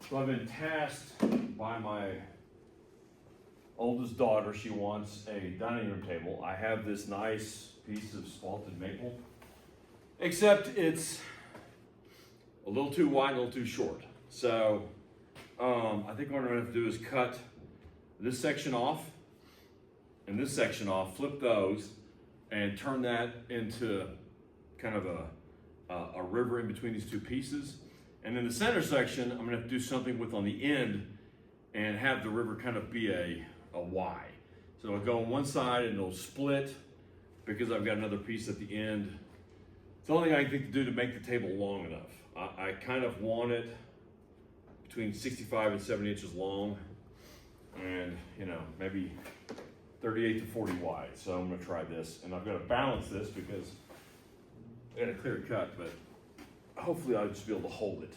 So I've been tasked by my oldest daughter. She wants a dining room table. I have this nice piece of spalted maple, except it's a little too wide, a little too short. So I think what I'm gonna have to do is cut this section off and this section off, flip those, and turn that into kind of a river in between these two pieces. And then the center section, I'm gonna have to do something with on the end and have the river kind of be a Y. So it'll go on one side and it'll split because I've got another piece at the end. It's the only thing I think to do to make the table long enough. I kind of want it between 65 and 70 inches long and, you know, maybe 38 to 40 wide. So I'm gonna try this, and I've got to balance this because I got a clear cut, but hopefully I'll just be able to hold it.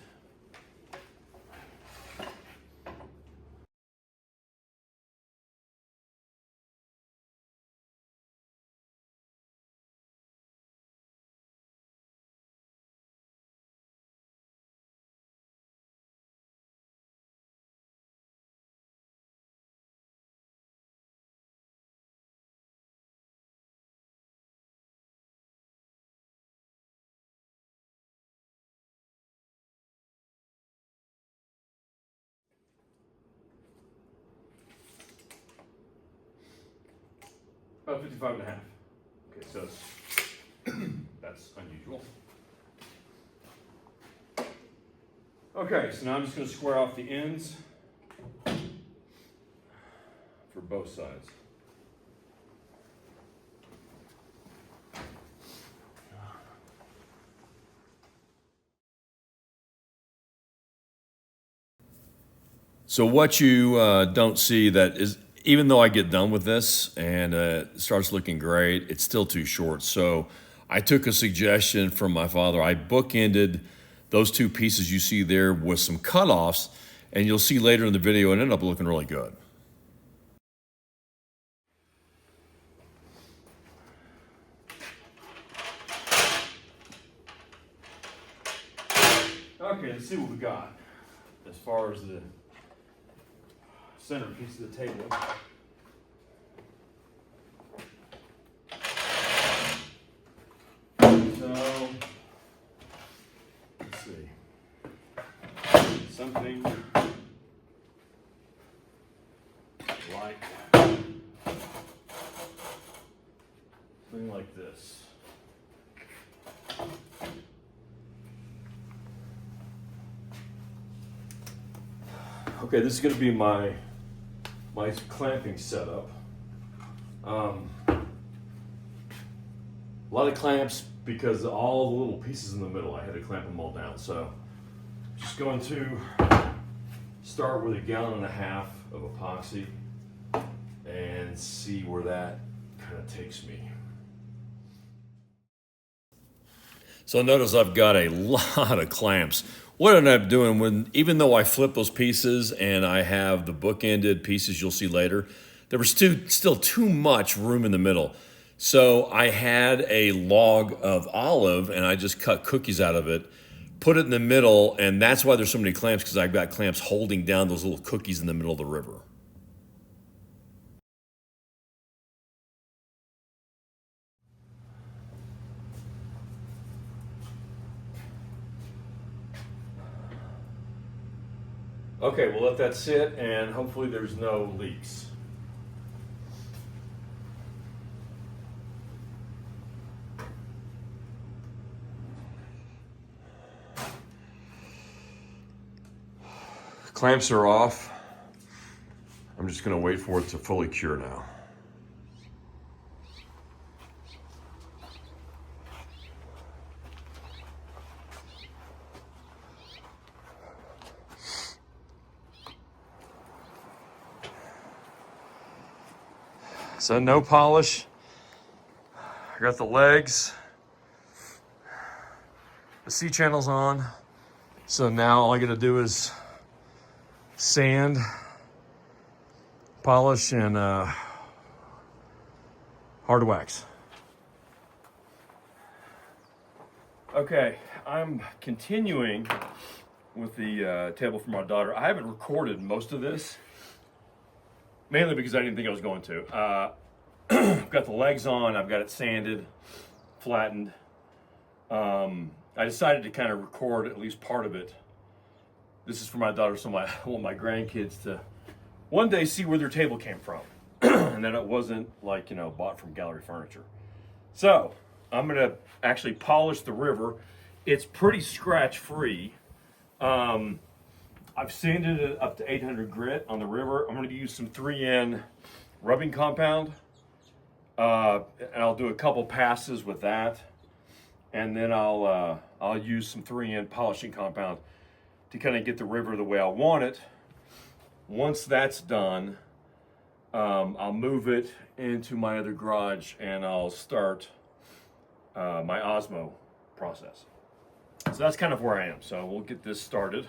About 55 and a half. Okay, so that's unusual. Okay, so now I'm just going to square off the ends for both sides. So what you don't see that is, even though I get done with this and it starts looking great, it's still too short. So I took a suggestion from my father. I bookended those two pieces you see there with some cutoffs, and you'll see later in the video it ended up looking really good. Okay, let's see what we got as far as the centerpiece of the table. So, let's see. Something like this. Okay, this is going to be my clamping setup. A lot of clamps because all the little pieces in the middle, I had to clamp them all down. So just going to start with 1.5 gallons of epoxy and see where that kind of takes me. So notice I've got a lot of clamps. What I ended up doing, even though I flip those pieces and I have the bookended pieces you'll see later, there was still too much room in the middle. So I had a log of olive and I just cut cookies out of it, put it in the middle, and that's why there's so many clamps, because I've got clamps holding down those little cookies in the middle of the river. Okay, we'll let that sit and hopefully there's no leaks. Clamps are off. I'm just going to wait for it to fully cure now. So no polish. I got the legs. The C channel's on. So now all I gotta do is sand, polish, and hard wax. Okay, I'm continuing with the table for my daughter. I haven't recorded most of this, mainly because I didn't think I was going to. I've got the legs on, I've got it sanded, flattened. I decided to kind of record at least part of it. This is for my daughter, so I want my grandkids to one day see where their table came from. And that it wasn't like, bought from gallery furniture. So I'm gonna actually polish the river. It's pretty scratch free. I've sanded it up to 800 grit on the river. I'm gonna use some 3N rubbing compound. And I'll do a couple passes with that. And then I'll use some 3N polishing compound to kind of get the river the way I want it. Once that's done, I'll move it into my other garage and I'll start my Osmo process. So that's kind of where I am. So we'll get this started.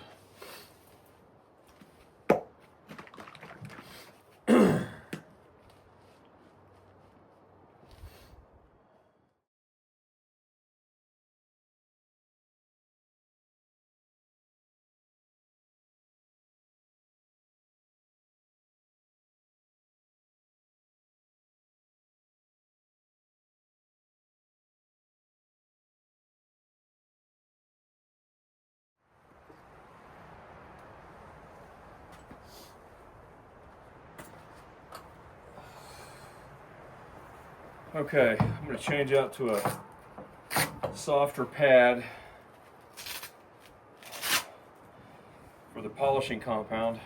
Okay, I'm going to change out to a softer pad for the polishing compound.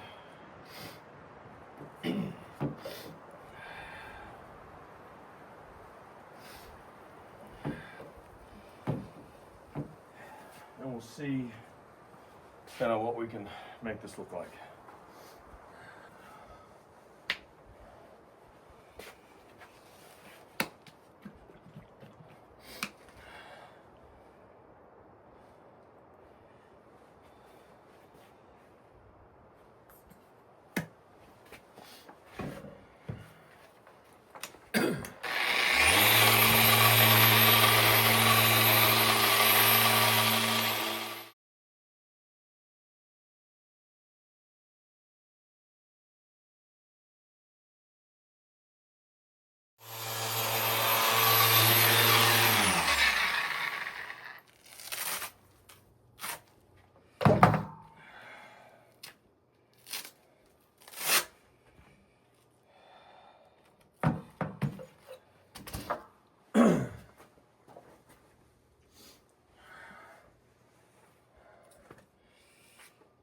And we'll see kind of what we can make this look like.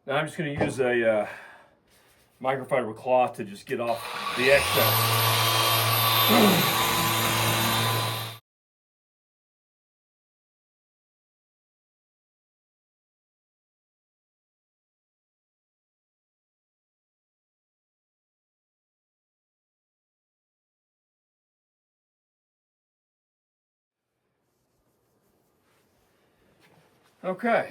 Now I'm just going to use a microfiber cloth to just get off the excess. Okay.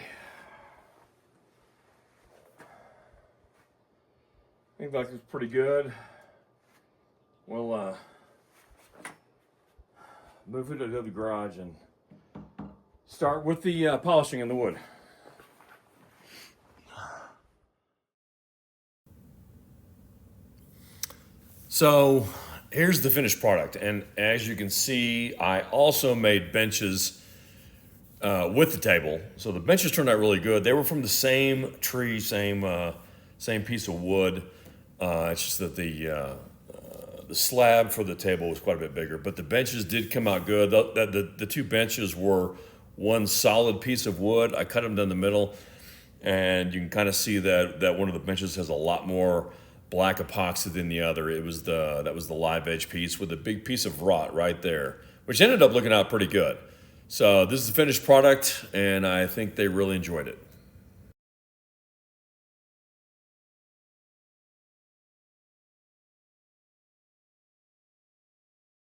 I think that looks pretty good. We'll move it to the other garage and start with the polishing in the wood. So here's the finished product, and as you can see, I also made benches with the table. So the benches turned out really good. They were from the same tree, same piece of wood. It's just that the slab for the table was quite a bit bigger, but the benches did come out good. The two benches were one solid piece of wood. I cut them down the middle, and you can kind of see that one of the benches has a lot more black epoxy than the other. That was the live edge piece with a big piece of wrought right there, which ended up looking out pretty good. So this is the finished product, and I think they really enjoyed it.